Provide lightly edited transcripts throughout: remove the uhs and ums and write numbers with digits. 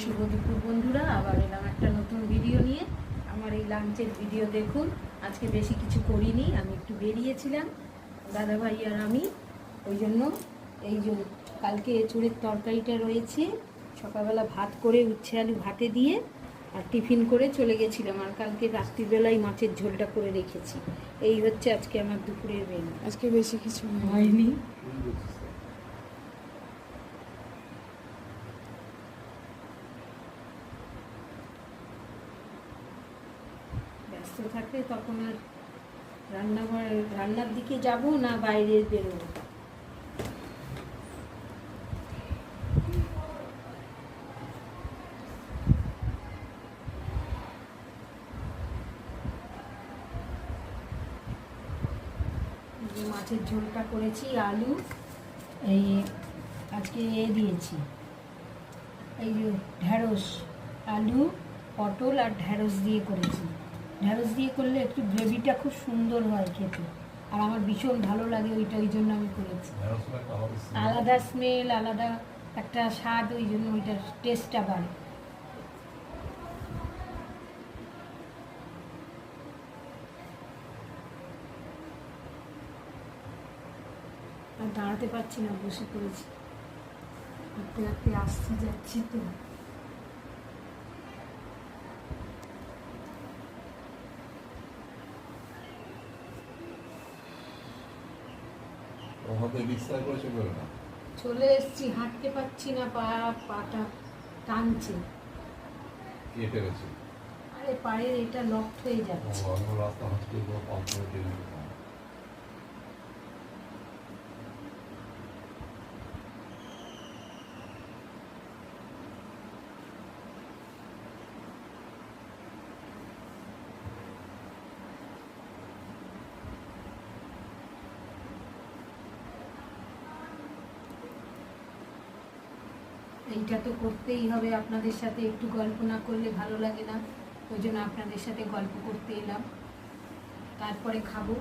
শুভ দুপুর বন্ধুরা, আবার এলাম একটা নতুন ভিডিও নিয়ে। আমার এই লাঞ্চের ভিডিও দেখুন। আজকে বেশি কিছু করিনি, আমি একটু বেরিয়েছিলাম দাদাভাই আর আমি। ওই জন্য এই যে কালকে এঁচুড়ের তরকারিটা রয়েছে, সকালবেলা ভাত করে উচ্ছে আলু ভাতে দিয়ে আর টিফিন করে চলে গেছিলাম। আর কালকে রাত্রিবেলায় মাছের ঝোলটা করে রেখেছি। এই হচ্ছে আজকে আমার দুপুরের মেনু। আজকে বেশি কিছু হয়নি। ব্যস্ত থাকলে তখন আর রান্নার দিকে যাব না বাইরে বেরোবো। মাছের ঝোলটা করেছি, আলু এই আজকে দিয়েছি, এই যে ঢ্যাঁড়স, আলু পটল আর ঢ্যাঁড়স দিয়ে করেছি। ঢ্যাঁড়স দিয়ে করলে একটু গ্রেভিটা খুব সুন্দর হয় খেতে, আর আমার ভীষণ ভালো লাগে ওইটা, ওই জন্য আমি করেছি। আলাদা স্মেল, আলাদা একটা স্বাদ, ওই জন্য ওইটার টেস্টটা বাড়ে। আর দাঁড়াতে পারছি না, বসে পড়েছি, হাঁটতে হাঁটতে আসছি যাচ্ছি তো। চলে এসছি, হাঁটতে পারছি না, পাটা টানছে। আরে পায়ের এটা লক হয়ে যাচ্ছে। এইটা তো করতেই হবে, আপনাদের সাথে একটু গল্প না করলে ভালো লাগে না। ওই জন্য আপনাদের সাথে গল্প করতে এলাম, তারপরে খাবো।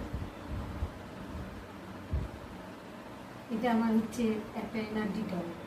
এটা আমার হচ্ছে একটা এনার্জি টনিক।